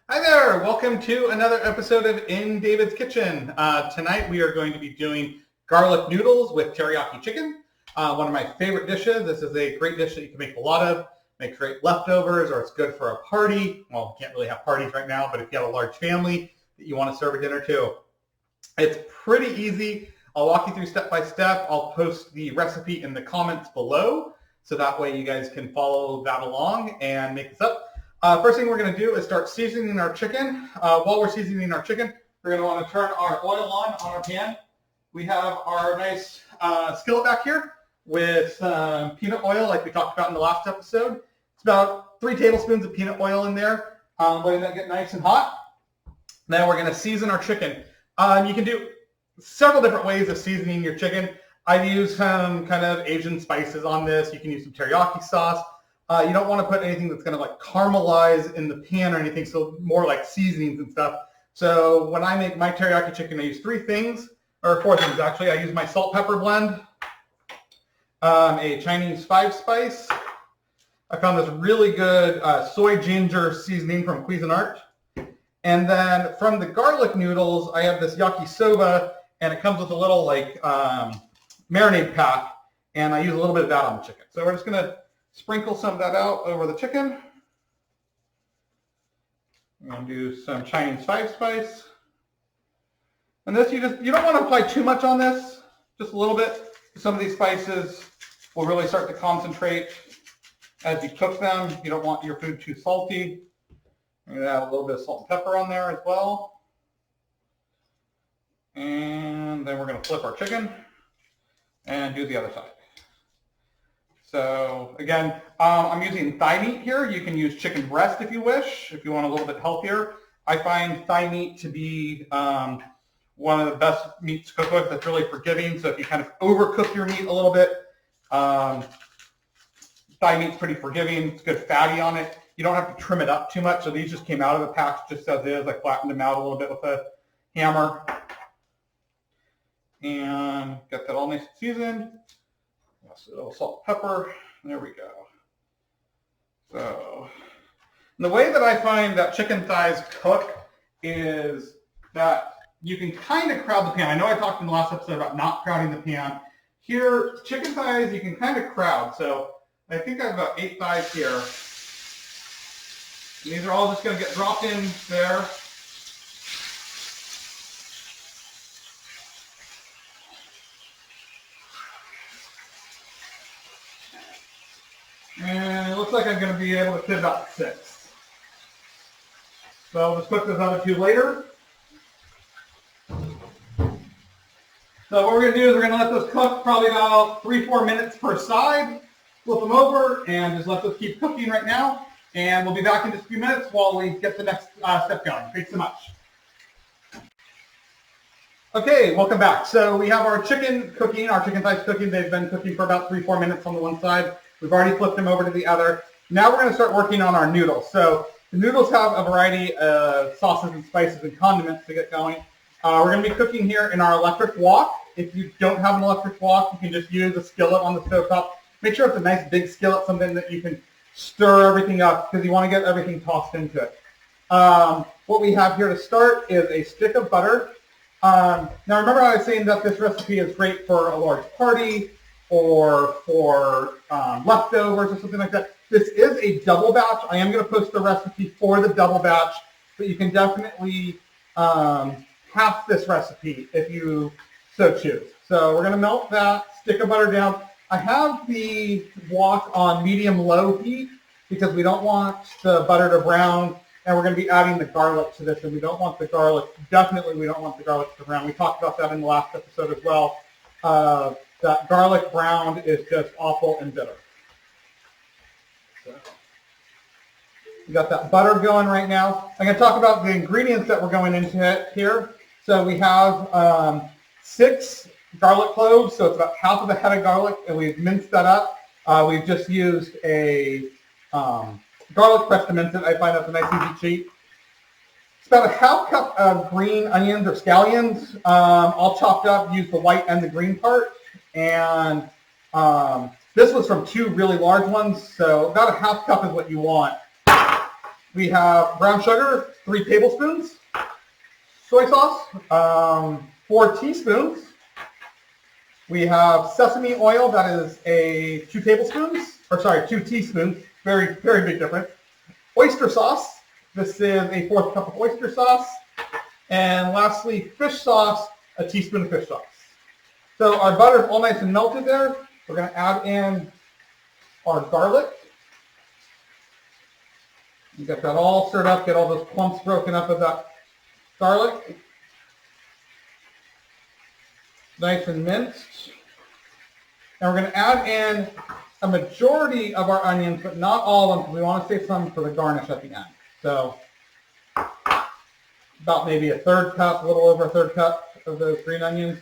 Hi there, welcome to another episode of In David's Kitchen. Tonight we are going to be doing garlic noodles with teriyaki chicken. One of my favorite dishes. This is a great dish that you can make a lot of, make great leftovers, or it's good for a party. Well, you can't really have parties right now, but if you have a large family that you want to serve a dinner to. It's pretty easy. I'll walk you through step by step. I'll post the recipe in the comments below, so that way you guys can follow that along and make this up. First thing we're going to do is start seasoning our chicken. While we're seasoning our chicken, we're going to want to turn our oil on our pan. We have our nice skillet back here with peanut oil like we talked about in the last episode. It's about 3 tablespoons of peanut oil in there, letting that get nice and hot. Then we're going to season our chicken. You can do several different ways of seasoning your chicken. I use some kind of Asian spices on this. You can use some teriyaki sauce. You don't want to put anything that's going to like caramelize in the pan or anything, so more like seasonings and stuff. So when I make my teriyaki chicken, I use 4 things actually. I use my salt pepper blend, a Chinese 5-spice. I found this really good soy ginger seasoning from Cuisinart. And then from the garlic noodles, I have this yakisoba, and it comes with a little like marinade pack, and I use a little bit of that on the chicken. So we're just going to sprinkle some of that out over the chicken. I'm going to do some Chinese 5-spice. And this, you don't want to apply too much on this, just a little bit. Some of these spices will really start to concentrate as you cook them. You don't want your food too salty. I'm going to add a little bit of salt and pepper on there as well. And then we're going to flip our chicken and do the other side. So again, I'm using thigh meat here. You can use chicken breast if you wish, if you want a little bit healthier. I find thigh meat to be one of the best meats to cook with. That's really forgiving. So if you kind of overcook your meat a little bit, thigh meat's pretty forgiving. It's good fatty on it. You don't have to trim it up too much. So these just came out of the pack just as is. I flattened them out a little bit with a hammer. And got that all nice and seasoned. A little salt, pepper, there we go. So, the way that I find that chicken thighs cook is that you can kind of crowd the pan. I know I talked in the last episode about not crowding the pan. Here, chicken thighs, you can kind of crowd. So, I think I have about 8 thighs here. And these are all just going to get dropped in there. And it looks like I'm going to be able to fit about 6. So I'll just cook those other 2 later. So what we're going to do is we're going to let those cook probably about 3-4 minutes per side. Flip them over and just let those keep cooking right now. And we'll be back in just a few minutes while we get the next step going. Thanks so much. Okay, welcome back. So we have our chicken cooking, our chicken thighs cooking. They've been cooking for about 3-4 minutes on the one side. We've already flipped them over to the other. Now we're going to start working on our noodles. So the noodles have a variety of sauces and spices and condiments to get going. We're going to be cooking here in our electric wok. If you don't have an electric wok, you can just use a skillet on the stovetop. Make sure it's a nice big skillet, something that you can stir everything up because you want to get everything tossed into it. What we have here to start is a stick of butter. Now remember I was saying that this recipe is great for a large party or for leftovers or something like that. This is a double batch. I am going to post the recipe for the double batch, but you can definitely half this recipe if you so choose. So we're going to melt that stick of butter down. I have the wok on medium-low heat because we don't want the butter to brown, and we're going to be adding the garlic to this, and we don't want the garlic, definitely we don't want the garlic to brown. We talked about that in the last episode as well. That garlic brown is just awful and bitter. So, we got that butter going right now. I'm going to talk about the ingredients that we're going into it here. So we have 6 garlic cloves, so it's about half of a head of garlic, and we've minced that up. We've just used a garlic press to mince it. I find that's a nice easy cheat. It's about a half cup of green onions or scallions, all chopped up. Use the white and the green part. And this was from 2 really large ones, so about a half cup is what you want. We have brown sugar, 3 tablespoons. Soy sauce, 4 teaspoons. We have sesame oil, that is 2 tablespoons, or sorry, 2 teaspoons. Very, very big difference. Oyster sauce. This is a 1/4 cup of oyster sauce. And lastly, fish sauce, a teaspoon of fish sauce. So our butter is all nice and melted there. We're going to add in our garlic. You get that all stirred up, get all those clumps broken up of that garlic. Nice and minced. And we're going to add in a majority of our onions, but not all of them, because we want to save some for the garnish at the end. So about maybe a 1/3 cup, a little over a 1/3 cup of those green onions.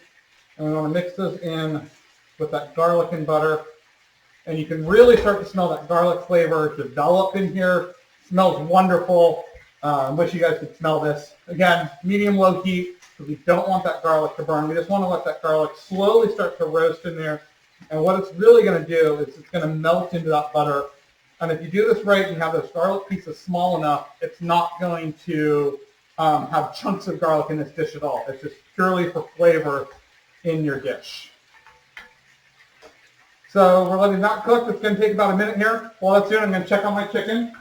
And we want to mix those in with that garlic and butter. And you can really start to smell that garlic flavor develop in here. It smells wonderful. I wish you guys could smell this. Again, medium-low heat, because we don't want that garlic to burn. We just want to let that garlic slowly start to roast in there. And what it's really going to do is it's going to melt into that butter. And if you do this right and you have those garlic pieces small enough, it's not going to have chunks of garlic in this dish at all. It's just purely for flavor in your dish. So we're letting that cook. It's going to take about a minute here. While that's doing, I'm going to check on my chicken.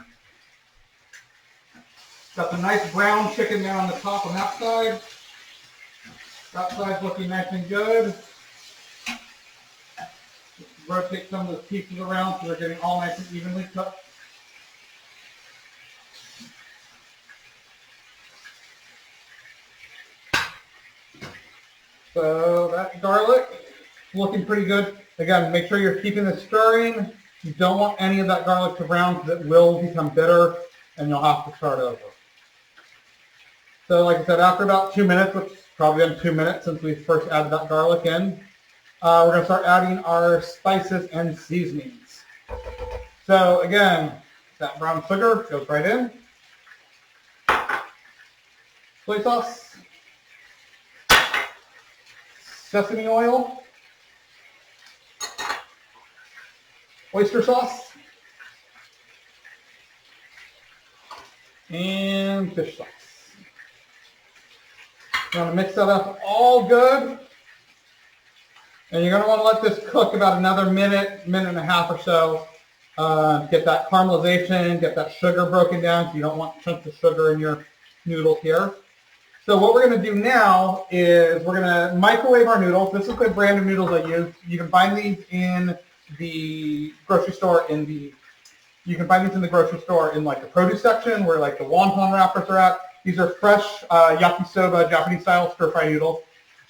Got the nice brown chicken there on the top on that side. That side's looking nice and good. Just rotate some of those pieces around so they're getting all nice and evenly cooked. So that garlic is looking pretty good. Again, make sure you're keeping it stirring. You don't want any of that garlic to brown because it will become bitter and you'll have to start over. So like I said, after about 2 minutes, which is probably been 2 minutes since we first added that garlic in, we're going to start adding our spices and seasonings. So again, that brown sugar goes right in. Soy sauce. Sesame oil. Oyster sauce. And fish sauce. You want to mix that up all good. And you're going to want to let this cook about another minute, minute and a half or so. Get that caramelization, get that sugar broken down, so you don't want chunks of sugar in your noodles here. So what we're going to do now is we're going to microwave our noodles. This is the brand of noodles I use. You can find these in the grocery store you can find these in the grocery store in like the produce section where like the wonton wrappers are at. These are fresh yakisoba Japanese style stir fry noodles.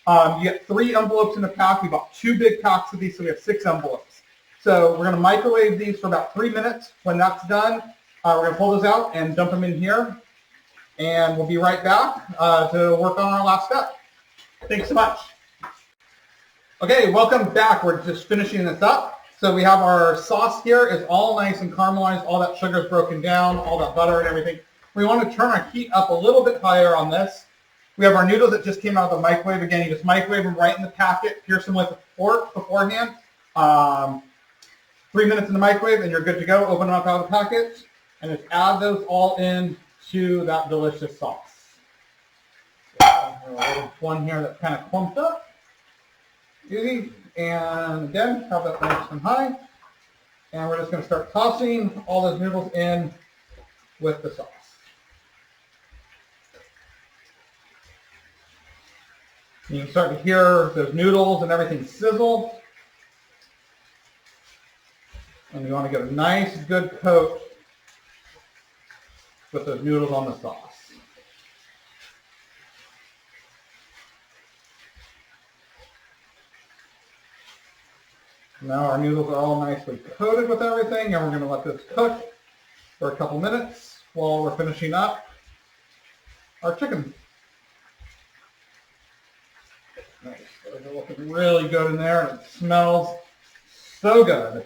You get 3 envelopes in a pack. We bought 2 big packs of these, so we have 6 envelopes. So we're going to microwave these for about 3 minutes. When that's done, we're going to pull those out and dump them in here. And we'll be right back to work on our last step. Thanks so much. Okay, welcome back. We're just finishing this up. So we have our sauce here. It's all nice and caramelized. All that sugar's broken down, all that butter and everything. We want to turn our heat up a little bit higher on this. We have our noodles that just came out of the microwave. Again, you just microwave them right in the packet. Pierce them with a fork beforehand. 3 minutes in the microwave and you're good to go. Open them up out of the packet and just add those all in to that delicious sauce. So, one here that's kind of clumped up. Easy. And again, have that nice and high. And we're just going to start tossing all those noodles in with the sauce. You can start to hear those noodles and everything sizzle. And you want to get a nice, good coat with those noodles on the sauce. Now our noodles are all nicely coated with everything, and we're going to let this cook for a couple minutes while we're finishing up our chicken. Nice. They're looking really good in there, and it smells so good.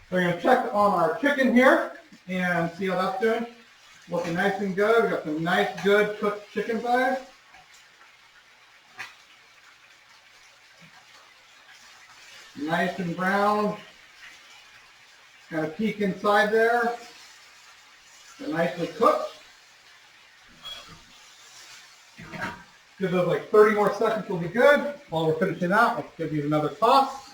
We're going to check on our chicken here and see how that's doing. Looking nice and good. We got some nice, good cooked chicken thighs. Nice and brown. Got a peek inside there. They're nicely cooked. Give those like 30 more seconds will be good. While we're finishing that, let's give these another toss.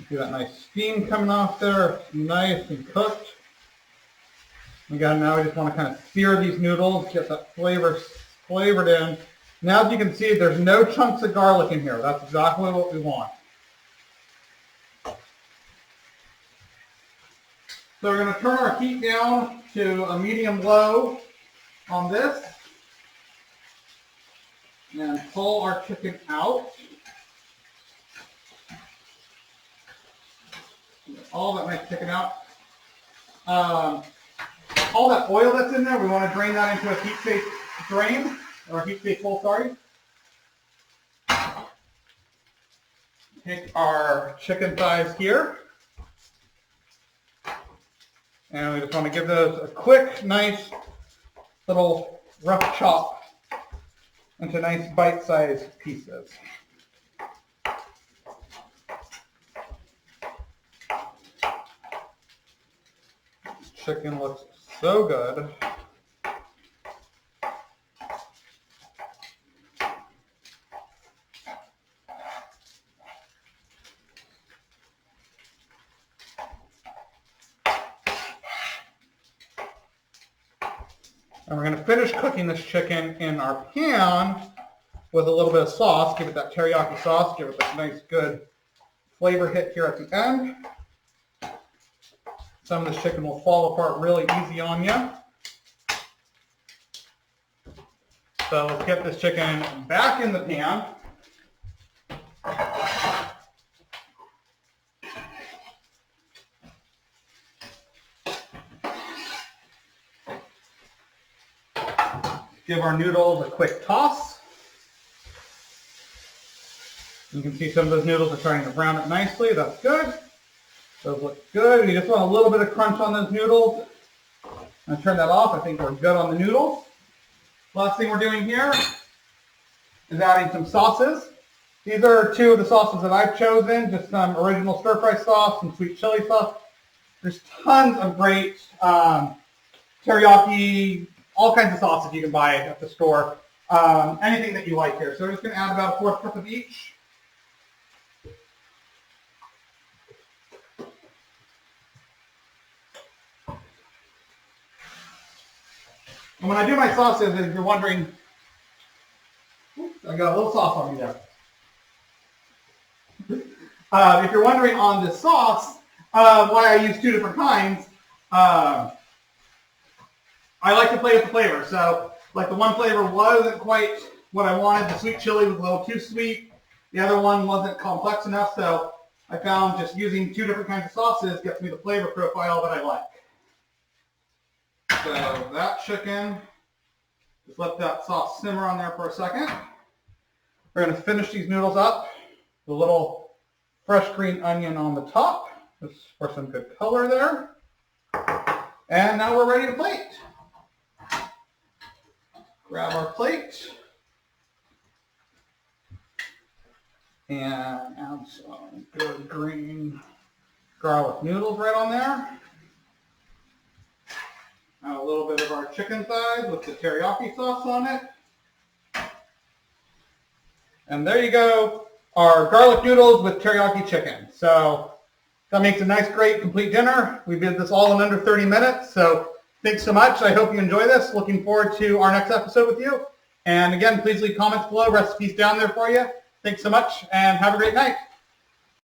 See that nice steam coming off there. It's nice and cooked. Again, now we just want to kind of sear these noodles, get that flavor flavored in. Now as you can see, there's no chunks of garlic in here. That's exactly what we want. So we're going to turn our heat down to a medium-low on this and pull our chicken out. Get all that nice chicken out. All that oil that's in there, we want to drain that into a heat-safe drain, or heat-safe bowl, sorry. Take our chicken thighs here. And we just want to give those a quick, nice little rough chop into nice bite-sized pieces. Chicken looks so good. And we're going to finish cooking this chicken in our pan with a little bit of sauce. Give it that teriyaki sauce. Give it that nice, good flavor hit here at the end. Some of this chicken will fall apart really easy on you. So let's get this chicken back in the pan. Give our noodles a quick toss. You can see some of those noodles are starting to brown up nicely. That's good. Those look good. You just want a little bit of crunch on those noodles. I'm going to turn that off. I think we're good on the noodles. Last thing we're doing here is adding some sauces. These are two of the sauces that I've chosen. Just some original stir-fry sauce, some sweet chili sauce. There's tons of great teriyaki, all kinds of sauces you can buy at the store. Anything that you like here. So we're just going to add about a 1/4 cup of each. And when I do my sauces, if you're wondering, oops, I got a little sauce on me there. If you're wondering on the sauce, why I use two different kinds, I like to play with the flavor. So, like the one flavor wasn't quite what I wanted. The sweet chili was a little too sweet. The other one wasn't complex enough. So I found just using two different kinds of sauces gets me the flavor profile that I like. So that chicken, just let that sauce simmer on there for a second. We're going to finish these noodles up with a little fresh green onion on the top, just for some good color there. And now we're ready to plate. Grab our plate and add some good green garlic noodles right on there. Add a little bit of our chicken thighs with the teriyaki sauce on it. And there you go, our garlic noodles with teriyaki chicken. So that makes a nice, great, complete dinner. We did this all in under 30 minutes. So thanks so much. I hope you enjoy this. Looking forward to our next episode with you. And again, please leave comments below, recipes down there for you. Thanks so much and have a great night.